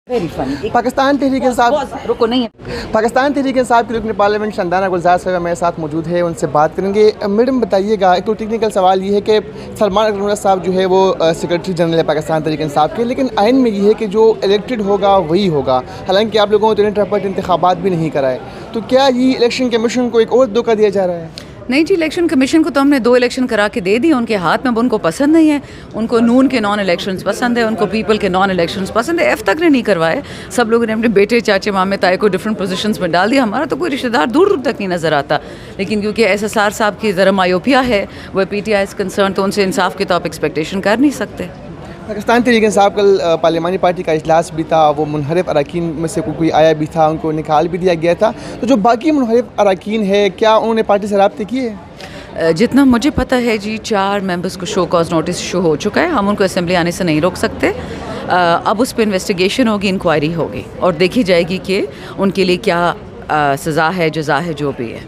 Very funny. Pakistan Tehreek Insaf रुको नहीं है। पाकिस्तान तहरीक इंसाफ के रुकन पार्लियामेंट शंदाना गुलजार साहब मेरे साथ मौजूद है, उनसे बात करेंगे। मैडम बताइएगा, एक तो टेक्निकल सवाल ये है कि सलमान अकबर साहब जो है वो सेक्रेटरी जनरल है पाकिस्तान तहरीक इंसाफ के, लेकिन आइन में ये है कि जो इलेक्टेड होगा वही होगा। हालांकि आप लोगों को तो इंतखाबात भी नहीं कराए, तो क्या ये इलेक्शन कमीशन को एक और धोखा दिया जा रहा है? नहीं जी, इलेक्शन कमीशन को तो हमने 2 इलेक्शन करा के दे दिए उनके हाथ में। अब उनको पसंद नहीं है, उनको नून के नॉन इलेक्शंस पसंद है, उनको पीपल के नॉन इलेक्शंस पसंद है। तक ने नहीं करवाए, सब लोगों ने अपने बेटे चाचे मामे ताए को डिफरेंट पोजीशंस में डाल दिया। हमारा तो कोई रिश्तेदार दूर दूर तक नहीं नज़र आता, लेकिन क्योंकि SSR साहब की ज़रा मायोपिया है, वह PTI इज़ कंसर्न, तो उनसे इंसाफ की तो आप एक्सपेक्टेशन कर नहीं सकते। पाकिस्तान तहरीक इंसाफ कल पार्लियामानी पार्टी का इजलास भी था, वो मुनहरिफ अरकान में से कोई आया भी था, उनको निकाल भी दिया गया था। तो जो बाकी मुनहरिफ अरकान है, क्या उन्होंने पार्टी से रब्ते किए? जितना मुझे पता है जी, 4 मेंबर्स को शो कॉज नोटिस शो हो चुका है। हम उनको असेंबली आने से नहीं रोक सकते। अब उस पर इन्वेस्टिगेशन होगी, इंक्वायरी होगी और देखी जाएगी कि उनके लिए क्या सज़ा है, जज़ा है, जो भी है।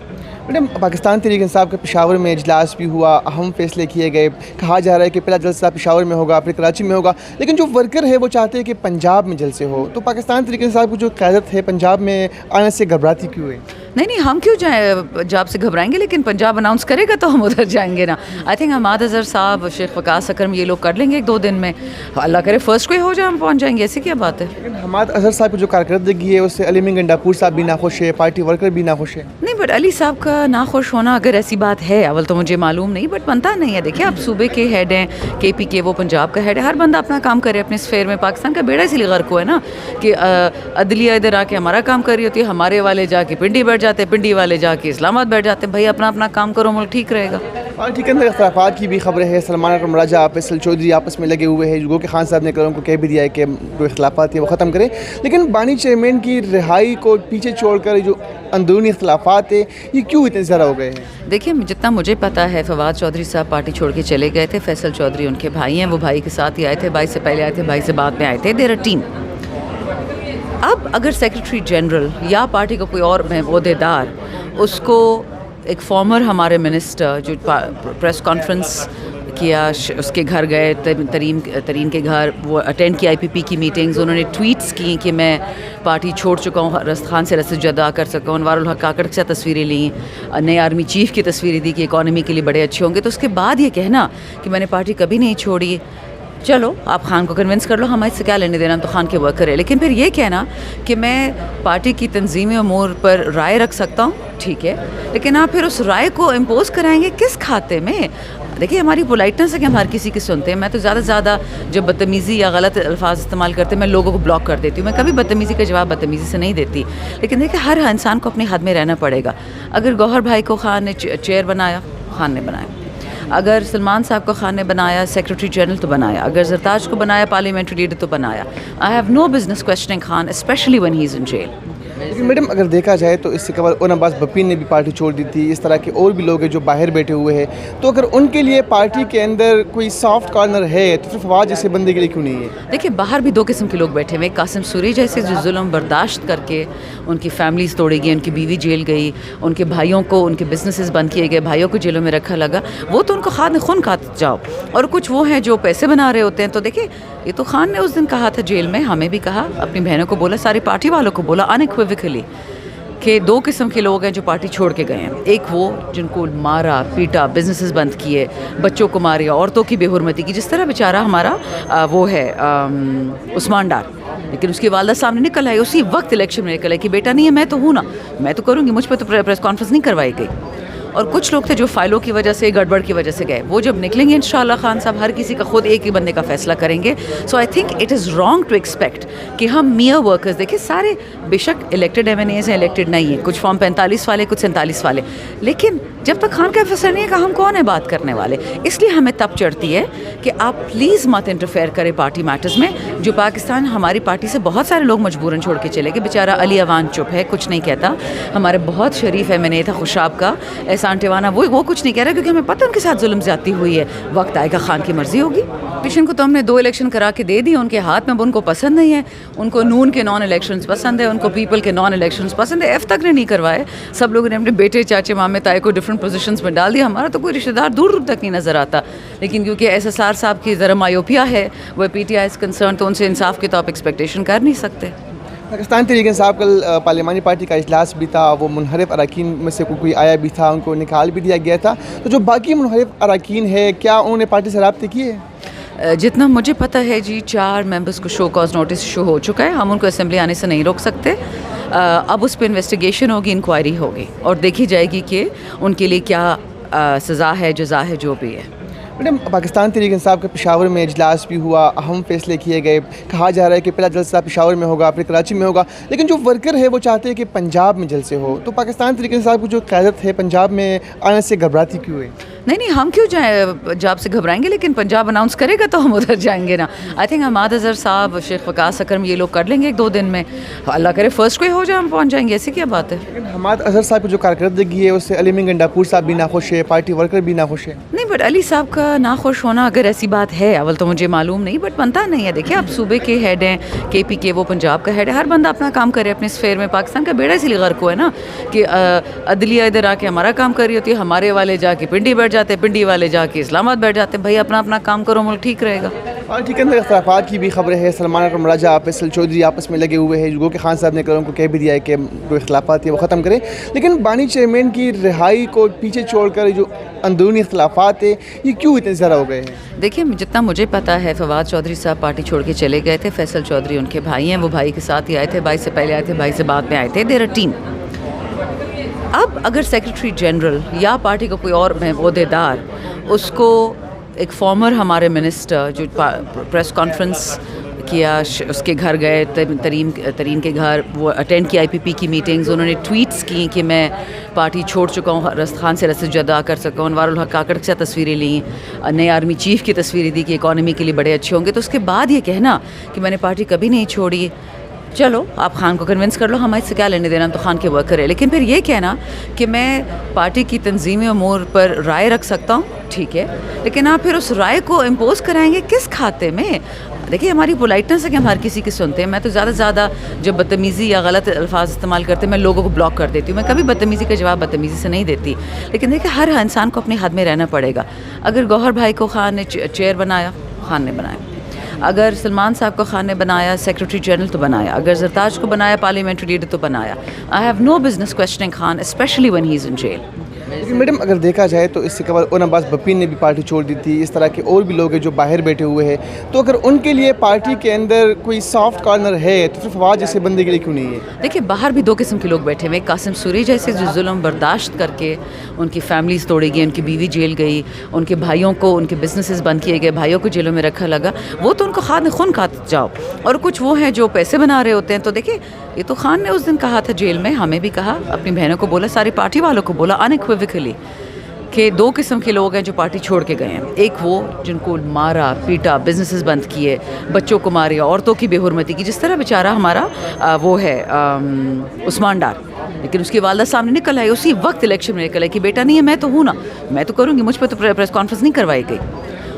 मैडम, पाकिस्तान तहरीक इंसाफ के पेशावर में इजलास भी हुआ, अहम फैसले किए गए। कहा जा रहा है कि पहला जलसा पेशावर में होगा, फिर कराची में होगा, लेकिन जो वर्कर है वो चाहते हैं कि पंजाब में जलसे हो। तो पाकिस्तान तहरीक इंसाफ की जो क़यादत है पंजाब में आने से घबराती क्यों है? नहीं, हम क्यों जाएँ पंजाब से घबराएंगे, लेकिन पंजाब अनाउंस करेगा तो हम उधर जाएंगे ना। आई थिंक हमाद अज़हर साहब, शेख वकास अकरम, ये लोग कर लेंगे 1-2 दिन में। अल्लाह करे फर्स्ट को ही हो जाए, हम पहुँच जाएंगे। ऐसी क्या बात है? लेकिन हमाद अज़हर साहब की जो कारकर्दगी है उससे अली गंडापुर साहब भी नाखुश है, पार्टी वर्कर भी नाखुश है। नहीं, बट अली साहब का नाखुश होना अगर ऐसी बात है, अवल तो मुझे मालूम नहीं, बट बनता नहीं है। देखिए, आप सूबे के हेड हैं, KP के, वो पंजाब का हेड है। हर बंदा अपना काम करे अपने स्फेयर में। पाकिस्तान का बेड़ा इसलिए गर्क हुआ है ना कि अदलिया इधर आके हमारा काम कर रही होती है, हमारे वाले जाके पिंडी बैठ जाते हैं, पिंडी वाले जाके इस्लामाबाद बैठ जाते हैं। भाई अपना अपना काम करो, मुल्क ठीक रहेगा। पार्टी के अंदर इख्तिलाफात की भी खबरें हैं। सलमान अकबर राजा, फैसल चौधरी आपस में लगे हुए हैं। गो के खान साहब ने कल उनको कह भी दिया है कि जो इख्तिलाफात है वो ख़त्म करें, लेकिन बानी चेयरमैन की रिहाई को पीछे छोड़कर जो अंदरूनी इख्तिलाफात है ये क्यों इतने ज़्यादा हो गए हैं? देखिए, जितना मुझे पता है, फवाद चौधरी साहब पार्टी छोड़ के चले गए थे। फैसल चौधरी उनके भाई हैं, वो भाई के साथ ही आए थे। भाई से पहले आए थे, भाई से बाद में आए थे। There a team. अब अगर सेक्रेटरी जनरल या पार्टी का कोई और ओहदेदार उसको, एक फॉर्मर हमारे मिनिस्टर जो प्रेस कॉन्फ्रेंस किया, उसके घर गए, तरीन के घर, वो अटेंड किया IPP की मीटिंग्स, उन्होंने ट्वीट्स की कि मैं पार्टी छोड़ चुका हूँ, खान से रस्ते जदा कर सका हूँ, अनवारुल हक काकड़ से तस्वीरें ली, नए आर्मी चीफ की तस्वीरें दी कि इकॉनमी के लिए बड़े अच्छे होंगे। तो उसके बाद ये कहना कि मैंने पार्टी कभी नहीं छोड़ी, चलो आप खान को कन्विंस कर लो, हमारे से क्या लेने देना, तो खान के वर्कर है। लेकिन फिर ये कहना कि मैं पार्टी की तंजीमी अमूर पर राय रख सकता हूँ, ठीक है, लेकिन आप फिर उस राय को इम्पोज कराएंगे किस खाते में? देखिए, हमारी पोलाइटनेस है कि हम हर किसी की सुनते हैं। मैं तो ज़्यादा से ज़्यादा जब बदतमीज़ी या गलत अल्फाज इस्तेमाल करते हैं, मैं लोगों को ब्लॉक कर देती हूँ। मैं कभी बदतमीज़ी का जवाब बदतमीज़ी से नहीं देती, लेकिन देखिए, हर इंसान को अपनी हद में रहना पड़ेगा। अगर गौहर भाई को खान ने चेयर बनाया, खान ने बनाया। अगर सलमान साहब को खान ने बनाया सेक्रेटरी जनरल, तो बनाया। अगर जरताज को बनाया पार्लियामेंट्री लीडर, तो बनाया। I have no business questioning Khan, specially when he is in jail. लेकिन मैडम, अगर देखा जाए तो इससे कबल उन अब्बास बप्पी ने भी पार्टी छोड़ दी थी। इस तरह के और भी लोग हैं जो बाहर बैठे हुए हैं, तो अगर उनके लिए पार्टी के अंदर कोई सॉफ्ट कॉर्नर है तो फिर फवाद जैसे बंदे के लिए क्यों नहीं है? देखिए, बाहर भी 2 किस्म के लोग बैठे हुए। कासिम सूरी जैसे जो जुल्म बर्दाश्त करके उनकी फैमिलीज तोड़ी गई, उनकी बीवी जेल गई, उनके भाइयों को, उनके बिजनेसेस बंद किए गए, भाइयों को जेलों में रखा लगा, वो तो उनको खान खून खाते जाओ। और कुछ वो हैं जो पैसे बना रहे होते हैं। तो देखिए, ये तो खान ने उस दिन कहा था जेल में, हमें भी कहा, अपनी बहनों को बोला, सारी पार्टी वालों को बोला अनइक्विवोकली कि 2 किस्म के लोग हैं जो पार्टी छोड़ के गए हैं। एक वो जिनको मारा पीटा, बिजनेसेस बंद किए, बच्चों को मारा, औरतों की बेहुरमती की, जिस तरह बेचारा हमारा वो है उस्मान डार, लेकिन उसकी वालदा सामने निकल आई, उसी वक्त इलेक्शन में निकल आई कि बेटा नहीं है, मैं तो हूँ ना, मैं तो करूँगी, मुझ पर तो प्रेस कॉन्फ्रेंस नहीं करवाई गई। और कुछ लोग थे जो फाइलों की वजह से, गड़बड़ की वजह से गए। वो जब निकलेंगे इंशाल्लाह खान साहब हर किसी का खुद एक ही बंदे का फैसला करेंगे। So I think it is wrong to expect कि हम मियर वर्कर्स, देखिए सारे बेशक इलेक्टेड MNAs हैं, इलेक्टेड नहीं है, कुछ फॉर्म 45 वाले, कुछ 47 वाले, लेकिन जब तक खान का फैसला नहीं है हम कौन है बात करने वाले? इसलिए हमें तब चढ़ती है कि आप प्लीज़ मत इंटरफेयर करें पार्टी मैटर्स में। जो पाकिस्तान, हमारी पार्टी से बहुत सारे लोग मजबूरन छोड़ के चले गए। बेचारा अली अवान चुप है, कुछ नहीं कहता। हमारे बहुत शरीफ MNA था खुशाब का, एहसान टिवाना, वो कुछ नहीं कह रहा, क्योंकि हमें पता है उनके साथ जुल्म ज़्यादती हुई है। वक्त आएगा, खान की मर्जी होगी। पिशन को तो हमने 2 इलेक्शन करा के दे दिए उनके हाथ में, अब उनको पसंद नहीं है। उनको नून के नॉन इलेक्शंस पसंद है, उनको पीपल के नॉन इलेक्शंस पसंद है। तक ने नहीं करवाए, सब लोगों ने अपने बेटे चाचे मामे ताए को डिफरेंट पोजीशंस में डाल दिया, हमारा तो कोई रिश्तेदार दूर दूर तक नहीं नज़र आता। लेकिन क्योंकि SSR साहब की ज़रा मायोपिया है, वो PTI इज़ कंसर्न, तो उनसे इंसाफ की तो आप एक्सपेक्टेशन कर नहीं सकते। पाकिस्तान तहरीक इंसाफ कल पार्लिमानी पार्टी का इजलास भी था, वो मुनहरिफ अरकान में से कोई आया भी था, उनको निकाल भी दिया गया था। तो जो बाकी मुनहरिफ अरकान है, क्या उन्होंने पार्टी से रब्ते किए? जितना मुझे पता है जी, 4 मेंबर्स को शो कॉज नोटिस इशू हो चुका है। हम उनको असेंबली आने से नहीं रोक सकते। अब उस पर इन्वेस्टिगेशन होगी, इंक्वायरी होगी और देखी जाएगी कि उनके लिए क्या सज़ा है, जज़ा है, जो भी है। मैडम, पाकिस्तान तहरीक इंसाफ के पेशावर में इजलास भी हुआ, अहम फैसले किए गए। कहा जा रहा है कि पहला जलसा पेशावर में होगा, फिर कराची में होगा, लेकिन जो वर्कर है वो चाहते हैं कि पंजाब में जलसे हो। तो पाकिस्तान तहरीक इंसाफ की जो क़यादत है पंजाब में आने से घबराती क्यों है? नहीं, हम क्यों जाएँ पंजाब से घबराएंगे, लेकिन पंजाब अनाउंस करेगा तो हम उधर जाएंगे ना। आई थिंक हमाद अज़हर साहब, शेख वकास अकरम, ये लोग कर लेंगे 1-2 दिन में। अल्लाह करे फर्स्ट को ही हो जाए, हम पहुँच जाएंगे, ऐसी क्या बात है। लेकिन हमाद अज़हर साहब की जो कारकर्दगी है उससे अली गंडापुर साहब भी नाखुश है, पार्टी वर्कर भी नाखुश है। नहीं, बट अली साहब का नाखुश होना अगर ऐसी बात है, अवल तो मुझे मालूम नहीं, बट बनता नहीं है। देखिए, आप सूबे के हेड हैं, KPK वो पंजाब का हेड है, हर बंदा अपना काम करे अपने स्फेयर में। पाकिस्तान का बेड़ा इसीलिए गर्क हुआ है ना कि अदलिया इधर आके हमारा काम कर रही होती है, हमारे वाले जाके पिंडी बैठ जाते हैं, पिंडी वाले जाके इस्लामाबाद बैठ जाते हैं। भाई अपना अपना काम करो, मुल्क ठीक रहेगा। पार्टी के अंदर इख्तलाफात की भी खबरें हैं। सलमान अकरम राजा, फैसल चौधरी आपस में लगे हुए हैं। जुगो के खान साहब ने कल उनको कह भी दिया है कि जो इख्तलाफात है वो ख़त्म करें, लेकिन बानी चेयरमैन की रिहाई को पीछे छोड़कर जो अंदरूनी इख्तलाफात है ये क्यों इतने ज़्यादा हो गए हैं? देखिए, जितना मुझे पता है, फवाद चौधरी साहब पार्टी छोड़ के चले गए थे। फैसल चौधरी उनके भाई हैं, वो भाई के साथ ही आए थे, भाई से पहले आए थे, भाई से बाद में आए थे। There a team. अब अगर सेक्रेटरी जनरल या पार्टी का कोई और ओहदेदार उसको एक फॉर्मर हमारे मिनिस्टर जो प्रेस कॉन्फ्रेंस किया, उसके घर गए, तरीन के घर, वो अटेंड किया IPP की मीटिंग्स, उन्होंने ट्वीट्स की कि मैं पार्टी छोड़ चुका हूँ, खान से रस्ते जुदा कर सका हूँ, अनवारुल हक काकड़ के साथ तस्वीरें ली, नए आर्मी चीफ की तस्वीरें दी कि इकॉनमी के लिए बड़े अच्छे होंगे। तो उसके बाद ये कहना कि मैंने पार्टी कभी नहीं छोड़ी, चलो आप खान को कन्विंस कर लो, हमारे से क्या लेने देना, तो खान के वर्कर है। लेकिन फिर ये कहना कि मैं पार्टी की तंजीमी अमूर पर राय रख सकता हूँ, ठीक है, लेकिन आप फिर उस राय को इम्पोज कराएंगे किस खाते में? देखिए, हमारी पोलाइटनेस है कि हम हर किसी की सुनते हैं। मैं तो ज़्यादा से ज़्यादा जब बदतमीज़ी या गलत अल्फाज इस्तेमाल करते हैं, मैं लोगों को ब्लॉक कर देती हूँ। मैं कभी बदतमीज़ी का जवाब बदतमीज़ी से नहीं देती। लेकिन देखिए, हर इंसान को अपने हद में रहना पड़ेगा। अगर गौहर भाई को खान ने चेयर बनाया, खान ने बनाया। अगर सलमान साहब को खान ने बनाया सेक्रेटरी जनरल तो बनाया, अगर जरताज को बनाया पार्लियामेंट्री लीडर तो बनाया। I have no business questioning Khan, specially when he is in jail. लेकिन मैडम, अगर देखा जाए तो इससे कबल उन अब्बास बप्पी ने भी पार्टी छोड़ दी थी। इस तरह के और भी लोग हैं जो बाहर बैठे हुए हैं। तो अगर उनके लिए पार्टी के अंदर कोई सॉफ्ट कॉर्नर है तो फिर फवाद जैसे बंदे के लिए क्यों नहीं है? देखिए, बाहर भी 2 किस्म के लोग बैठे हुए। कासिम सूरी जैसे जो जुल्म बर्दाश्त करके उनकी फैमिलीज तोड़ी गई, उनकी बीवी जेल गई, उनके भाइयों को, उनके बिजनेसेस बंद किए गए, भाइयों को जेलों में रखा लगा, वो तो उनको खान खून खाते जाओ। और कुछ वो हैं जो पैसे बना रहे होते हैं। तो देखिए, ये तो खान ने उस दिन कहा था जेल में, हमें भी कहा, अपनी बहनों को बोला, सारी पार्टी वालों को बोला अनइक्विवोकली कि 2 किस्म के लोग हैं जो पार्टी छोड़ के गए हैं। एक वो जिनको मारा पीटा, बिजनेसेस बंद किए, बच्चों को मारे, औरतों की बेहुरमती की, जिस तरह बेचारा हमारा वो है उस्मान डार। लेकिन उसकी वालदा सामने निकल आई, उसी वक्त इलेक्शन में निकल आई कि बेटा नहीं है, मैं तो हूँ ना, मैं तो करूँगी, मुझ पर तो प्रेस कॉन्फ्रेंस नहीं करवाई गई।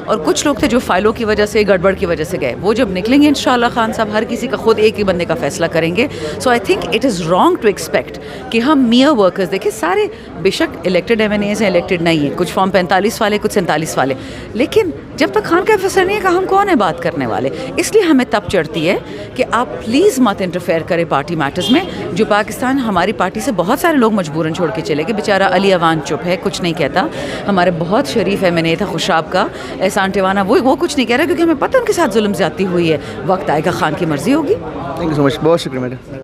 और कुछ लोग थे जो फाइलों की वजह से, गड़बड़ की वजह से गए। वो जब निकलेंगे इंशाल्लाह खान साहब हर किसी का खुद एक ही बंदे का फैसला करेंगे। So I think it is wrong to expect कि हम मियर वर्कर्स, देखिए सारे बेशक इलेक्टेड MNAs हैं, इलेक्टेड नहीं है, कुछ फॉर्म 45 वाले, कुछ 47 वाले, लेकिन जब तक खान का फैसला नहीं है हम कौन है बात करने वाले? इसलिए हमें तब चढ़ती है कि आप प्लीज़ मत इंटरफेयर करें पार्टी मैटर्स में। जो पाकिस्तान, हमारी पार्टी से बहुत सारे लोग मजबूरन छोड़ के चले गए। बेचारा अली अवान चुप है, कुछ नहीं कहता। हमारे बहुत शरीफ MNA था खुशाब का, एहसान टिवाना, वो कुछ नहीं कह रहा क्योंकि हमें पता उनके साथ जुल्म ज़्यादती हुई है। वक्त आएगा, खान की मर्जी होगी। थैंक यू सो मच, बहुत शुक्रिया मैडम।